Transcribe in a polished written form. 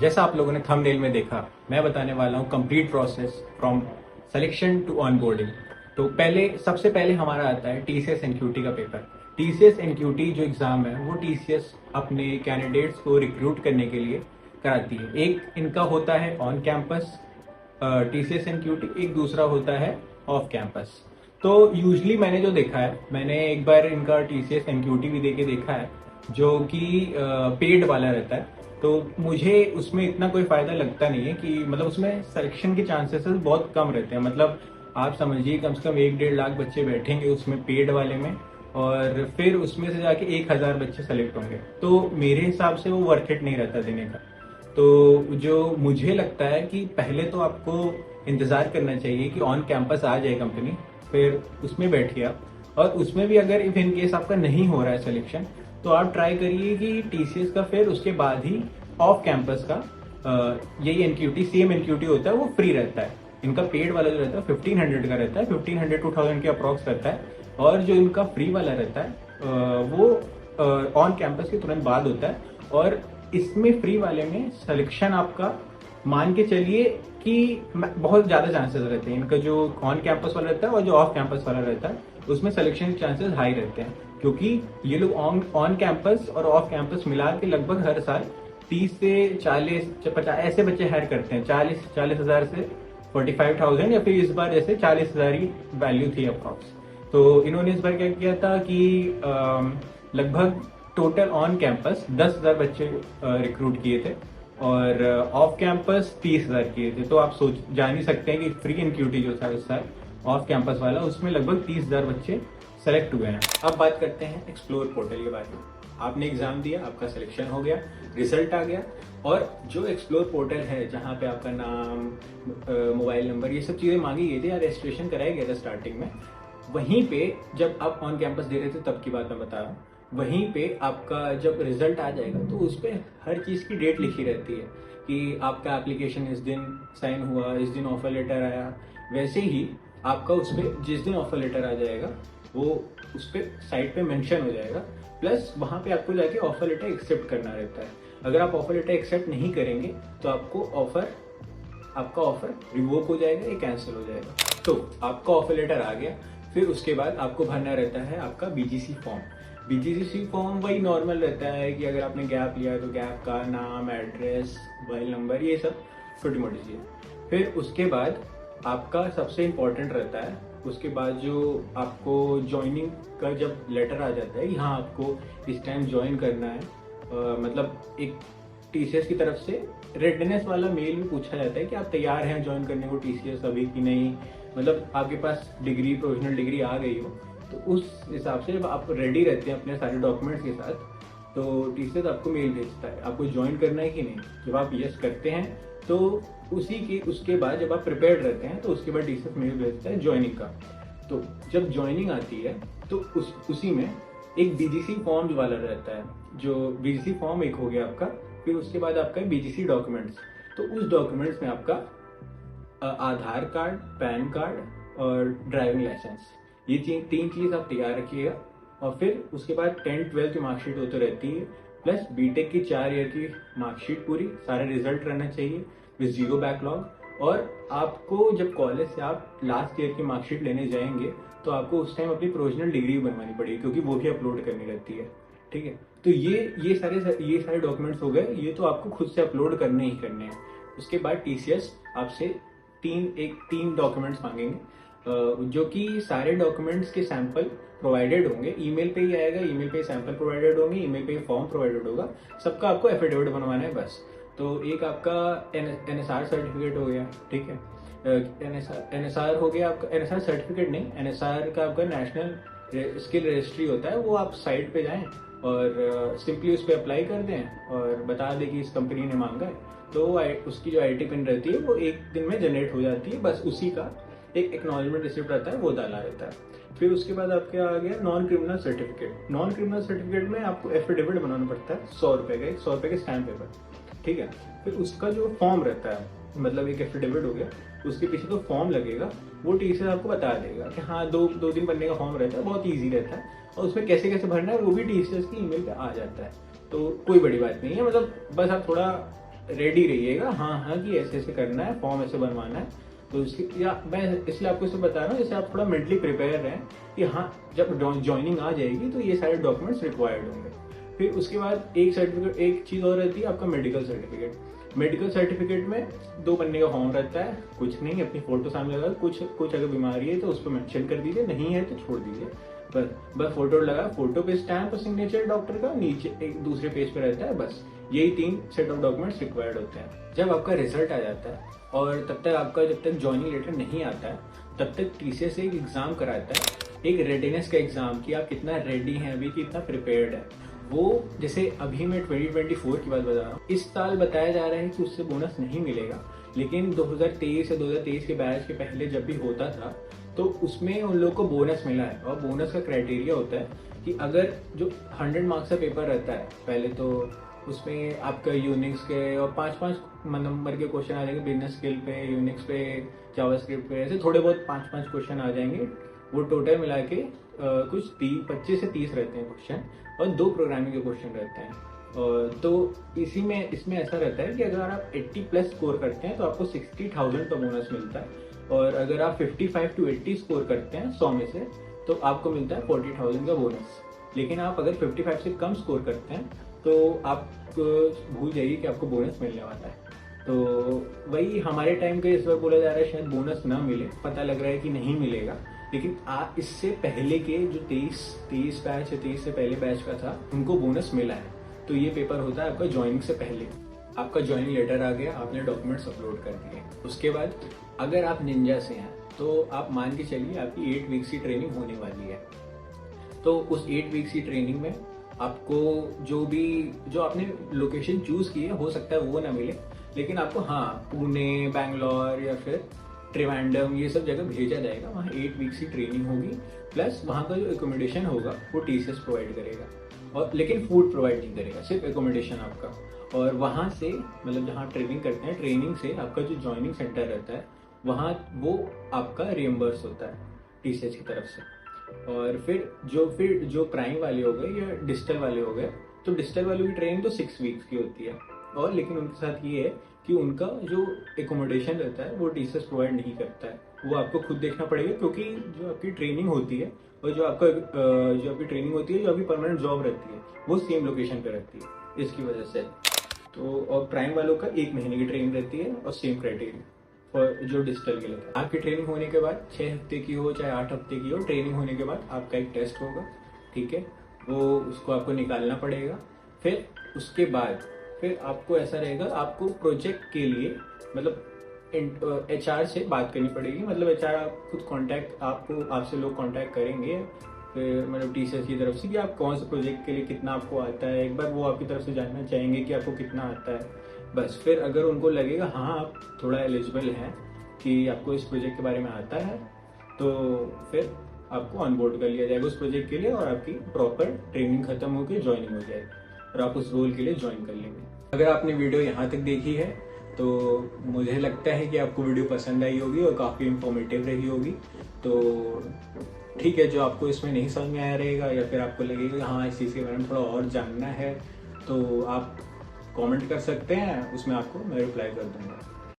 जैसा आप लोगों ने थंबनेल में देखा, मैं बताने वाला हूँ complete process from selection to onboarding. तो सबसे पहले हमारा आता है टीसीएस एनक्यूटी का पेपर। टीसीएस एनक्यूटी जो एग्ज़ाम है वो टीसीएस अपने कैंडिडेट्स को रिक्रूट करने के लिए कराती है। एक इनका होता है ऑन कैंपस टीसीएस एनक्यूटी, एक दूसरा होता है ऑफ कैंपस। तो यूजली मैंने जो देखा है, मैंने एक बार इनका टीसीएस एनक्यूटी भी दे के देखा है जो कि पेड वाला रहता है। तो मुझे उसमें इतना कोई फायदा लगता नहीं है कि मतलब उसमें सिलेक्शन के चांसेस बहुत कम रहते हैं। मतलब आप समझिए कम से कम 1-1.5 लाख बच्चे बैठेंगे उसमें पेड वाले में, और फिर उसमें से जाके 1,000 बच्चे सेलेक्ट होंगे। तो मेरे हिसाब से वो वर्थ इट नहीं रहता देने का। तो जो मुझे लगता है कि पहले तो आपको इंतज़ार करना चाहिए कि ऑन कैंपस आ जाए कंपनी, फिर उसमें बैठिए आप। और उसमें भी अगर इफ इन केस आपका नहीं हो रहा है सिलेक्शन, तो आप ट्राई करिए कि टीसीएस का फिर उसके बाद ही ऑफ कैंपस का यही एनक्यूटी, सेम एनक्यूटी होता है, वो फ्री रहता है। इनका पेड वाला जो रहता है 1500 का रहता है, 1500-2000 के अप्रॉक्स रहता है। और जो इनका फ्री वाला रहता है वो ऑन कैंपस के तुरंत बाद होता है। और इसमें फ्री वाले में सिलेक्शन आपका मान के चलिए कि बहुत ज़्यादा चांसेस रहते हैं। इनका जो ऑन कैंपस वाला रहता है और जो ऑफ कैंपस वाला रहता है उसमें सिलेक्शन के चांसेस हाई रहते हैं, क्योंकि ये लोग ऑन कैंपस और ऑफ कैंपस मिला के लगभग हर साल 30 से 40 50 ऐसे बच्चे हायर करते हैं। 40 हज़ार से 45,000, या फिर इस बार जैसे 40,000 ही वैल्यू थी अप्रॉक्स। तो इन्होंने इस बार क्या किया था कि लगभग टोटल ऑन कैंपस 10,000 बच्चे रिक्रूट किए थे, और ऑफ कैंपस 30,000 किए थे। तो आप जान ही सकते हैं कि फ्री एनक्यूटी जो था इस साल ऑफ कैंपस वाला, उसमें लगभग 30,000 बच्चे सेलेक्ट हुए हैं। अब बात करते हैं एक्सप्लोर पोर्टल के बारे में। आपने एग्जाम दिया, आपका सिलेक्शन हो गया, रिजल्ट आ गया, और जो एक्सप्लोर पोर्टल है जहाँ पे आपका नाम, मोबाइल नंबर, ये सब चीज़ें मांगी गई थी या रजिस्ट्रेशन कराया गया था स्टार्टिंग में, वहीं पे जब आप ऑन कैंपस दे रहे थे तब की बात मैं बता रहा हूँ, वहीं पे आपका जब रिजल्ट आ जाएगा तो उस पर हर चीज़ की डेट लिखी रहती है कि आपका एप्लीकेशन इस दिन साइन हुआ, इस दिन ऑफर लेटर आया। वैसे ही आपका उस पर जिस दिन ऑफर लेटर आ जाएगा वो उस पर साइट पे मेंशन हो जाएगा। प्लस वहाँ पे आपको जाके ऑफर लेटर एक्सेप्ट करना रहता है। अगर आप ऑफर लेटर एक्सेप्ट नहीं करेंगे तो आपका ऑफर रिवोक हो जाएगा या कैंसिल हो जाएगा। तो आपका ऑफर लेटर आ गया, फिर उसके बाद आपको भरना रहता है आपका बीजीसी फॉर्म। बीजीसी फॉर्म वही नॉर्मल रहता है कि अगर आपने गैप लिया है तो गैप का नाम, एड्रेस, मोबाइल नंबर, ये सब छोटी मोटी चीज़ें। फिर उसके बाद आपका सबसे इम्पोर्टेंट रहता है, उसके बाद जो आपको ज्वाइनिंग का जब लेटर आ जाता है, यहाँ आपको इस टाइम ज्वाइन करना है, मतलब एक टीसीएस की तरफ से रेडनेस वाला मेल भी पूछा जाता है कि आप तैयार हैं ज्वाइन करने को टीसीएस अभी कि नहीं। मतलब आपके पास डिग्री, प्रोविजनल डिग्री आ गई हो, तो उस हिसाब से जब आप रेडी रहते हैं अपने सारे डॉक्यूमेंट्स के साथ, तो टीसीएस आपको मेल भेजता है आपको ज्वाइन करना है कि नहीं। जब आप यस करते हैं तो उसके बाद जब आप प्रिपेयर्ड रहते हैं तो उसके बाद टीसीएस मेल भेजता है ज्वाइनिंग का। तो जब ज्वाइनिंग आती है तो उसी में एक बीजीसी फॉर्म वाला रहता है। जो बीजीसी फॉर्म एक हो गया आपका, फिर उसके बाद आपका बीजीसी डॉक्यूमेंट्स। तो उस डॉक्यूमेंट्स में आपका आधार कार्ड, पैन कार्ड और ड्राइविंग लाइसेंस, ये तीन चीज़ आप तैयार रखिएगा। और फिर उसके बाद 10th-12th की मार्कशीट होती रहती है, प्लस बीटेक की 4 ईयर की मार्कशीट, पूरी सारे रिजल्ट रहना चाहिए विद 0 बैकलॉग। और आपको जब कॉलेज से आप लास्ट ईयर की मार्कशीट लेने जाएंगे तो आपको उस टाइम अपनी प्रोविजनल डिग्री बनवानी पड़ेगी, क्योंकि वो भी अपलोड करनी रहती है। ठीक है, तो ये सारे डॉक्यूमेंट्स हो गए, ये तो आपको खुद से अपलोड करने ही करने हैं। उसके बाद टीसीएस आपसे तीन डॉक्यूमेंट्स मांगेंगे, जो कि सारे डॉक्यूमेंट्स के सैंपल प्रोवाइडेड होंगे। ईमेल पे ही आएगा, ईमेल पे सैंपल प्रोवाइडेड होंगे, ईमेल पे फॉर्म प्रोवाइडेड होगा। सबका आपको एफिडेविट बनवाना है बस। तो एक आपका एनएसआर सर्टिफिकेट हो गया, ठीक है, एनएसआर हो गया आपका, एनएसआर सर्टिफिकेट नहीं, एनएसआर का आपका नेशनल स्किल रजिस्ट्री होता है। वो आप साइट पे जाएं और सिंपली उस पर अप्लाई कर दें और बता दें कि इस कंपनी ने मांगा है, तो उसकी जो आईटी पिन रहती है वो एक दिन में जनरेट हो जाती है। बस उसी का एक एक्नॉलेजमेंट रिसिप्ट रहता है, वो डाला रहता है। फिर उसके बाद आपके आ गया non criminal certificate. Non criminal certificate में आपको एफिडेविट बनाना पड़ता है 100 रुपये का, 100 रुपये के स्टैम्प पेपर, ठीक है। फिर उसका जो फॉर्म रहता है, मतलब एक एफिडेविट हो गया, उसके पीछे तो फॉर्म लगेगा, वो टीसीएस आपको बता देगा कि हाँ 2 दिन बनने का फॉर्म रहता है, बहुत ईजी रहता है। और उसमें कैसे कैसे भरना है वो भी टीसीएस की ईमेल पे आ जाता है। तो कोई बड़ी बात नहीं है, मतलब बस आप थोड़ा रेडी रहिएगा, हाँ हाँ कि ऐसे ऐसे करना है, फॉर्म ऐसे बनवाना है। तो उसकी या मैं इसलिए आपको इसे बता रहा हूँ जैसे आप थोड़ा मेंटली प्रिपेयर रहें कि हाँ जब ज्वाइनिंग आ जाएगी तो ये सारे डॉक्यूमेंट्स रिक्वायर्ड होंगे। फिर उसके बाद एक सर्टिफिकेट, एक चीज़ और रहती है आपका मेडिकल सर्टिफिकेट। मेडिकल सर्टिफिकेट में 2 पन्ने का फॉर्म रहता है, कुछ नहीं, अपनी फोटो सामने लगा, कुछ अगर बीमारी है तो उस पर मेंशन कर दीजिए, नहीं है तो छोड़ दीजिए। बस फोटो लगा, फोटो पे स्टैम्प और सिग्नेचर डॉक्टर का, नीचे एक दूसरे पेज पे रहता है, बस यही 3 सेट ऑफ डॉक्यूमेंट्स रिक्वायर्ड होते हैं। जब आपका रिजल्ट आ जाता है और तब तक ज्वाइनिंग लेटर नहीं आता है, तब तक टीसीएस एक एग्जाम कराता है, एक रेडीनेस का एग्जाम कि आप कितना रेडी हैं अभी, कितना प्रिपेयर्ड है। वो जैसे अभी मैं 2024 की बात बता रहा हूँ, इस साल बताया जा रहा है कि उससे बोनस नहीं मिलेगा, लेकिन 2023 या 2023 के बैच के पहले जब भी होता था तो उसमें उन लोग को बोनस मिला है। और बोनस का क्राइटेरिया होता है कि अगर जो 100 मार्क्स का पेपर रहता है, पहले तो उसमें आपका यूनिक्स के और 5-5 नंबर के क्वेश्चन आ जाएंगे, बिजनेस स्किल पे, यूनिक्स पे, जावास्क्रिप्ट पे, ऐसे थोड़े बहुत 5-5 क्वेश्चन आ जाएंगे। वो टोटल मिला के कुछ 25 से 30 रहते हैं क्वेश्चन, और 2 प्रोग्रामिंग के क्वेश्चन रहते हैं। तो इसमें ऐसा रहता है कि अगर आप 80+ स्कोर करते हैं तो आपको 60,000 का बोनस मिलता है, और अगर आप 55 to 80 स्कोर करते हैं 100 में से तो आपको मिलता है 40,000 का बोनस। लेकिन आप अगर 55 से कम स्कोर करते हैं तो आप भूल जाइए कि आपको बोनस मिलने वाला है। तो वही हमारे टाइम के इस बार बोला जा रहा है शायद बोनस ना मिले, पता लग रहा है कि नहीं मिलेगा। लेकिन इससे पहले के जो 23 बैच या 23 से पहले बैच का था, उनको बोनस मिला है। तो ये पेपर होता है आपका ज्वाइनिंग से पहले। आपका ज्वाइनिंग लेटर आ गया, आपने डॉक्यूमेंट्स अपलोड कर दिए, उसके बाद अगर आप निंजा से हैं तो आप मान के चलिए आपकी 8 वीक्स की ट्रेनिंग होने वाली है। तो उस 8 वीक्स की ट्रेनिंग में आपको जो आपने लोकेशन चूज की है, हो सकता है वो ना मिले, लेकिन आपको हाँ पुणे, बैंगलोर या फिर त्रिवेंद्रम, ये सब जगह भेजा जाएगा। वहाँ 8 वीक्स की ट्रेनिंग होगी, प्लस वहाँ का जो एकोमोडेशन होगा वो टीसीएस प्रोवाइड करेगा, और लेकिन फूड प्रोवाइड नहीं करेगा, सिर्फ एकोमोडेशन आपका। और वहाँ से मतलब जहाँ ट्रेनिंग करते हैं, ट्रेनिंग से आपका जो ज्वाइनिंग सेंटर रहता है वहाँ वो आपका रिएम्बर्स होता है टीसीएस की तरफ से। और फिर जो प्राइम वाले हो गए या डिजिटल वाले हो गए, तो डिजिटल वालों की ट्रेनिंग तो 6 वीक्स की होती है, और लेकिन उनके साथ ये है कि उनका जो एकोमोडेशन रहता है वो टीसीएस प्रोवाइड नहीं करता है, वो आपको खुद देखना पड़ेगा। क्योंकि जो आपकी ट्रेनिंग होती है और जो आपकी ट्रेनिंग होती है, जो आपकी परमानेंट जॉब रहती है, वो सेम लोकेशन पे रहती है, इसकी वजह से। तो और प्राइम वालों का 1 महीने की ट्रेनिंग रहती है और सेम क्राइटेरिया। और जो डिजिटल के लिए आपकी ट्रेनिंग होने के बाद 6 हफ्ते की हो चाहे 8 हफ्ते की हो, ट्रेनिंग होने के बाद आपका एक टेस्ट होगा, ठीक है, वो उसको आपको निकालना पड़ेगा। फिर उसके बाद फिर आपको ऐसा रहेगा, आपको प्रोजेक्ट के लिए मतलब एचआर से बात करनी पड़ेगी। मतलब एचआर आपसे लोग कांटेक्ट करेंगे, फिर मतलब टीसीएस की तरफ से कि आप कौन से प्रोजेक्ट के लिए कितना आपको आता है, एक बार वो आपकी तरफ से जानना चाहेंगे कि आपको कितना आता है। बस फिर अगर उनको लगेगा हाँ आप थोड़ा एलिजिबल हैं कि आपको इस प्रोजेक्ट के बारे में आता है, तो फिर आपको ऑनबोर्ड कर लिया जाएगा उस प्रोजेक्ट के लिए, और आपकी प्रॉपर ट्रेनिंग खत्म होकर ज्वाइनिंग हो जाएगी और आप उस रोल के लिए ज्वाइन कर लेंगे। अगर आपने वीडियो यहाँ तक देखी है तो मुझे लगता है कि आपको वीडियो पसंद आई होगी और काफ़ी इंफॉर्मेटिव रही होगी। तो ठीक है, जो आपको इसमें नहीं समझ में आया रहेगा या फिर आपको लगेगा हाँ इस चीज़ के बारे में थोड़ा और जानना है, तो आप कमेंट कर सकते हैं, उसमें आपको मैं रिप्लाई कर दूंगा।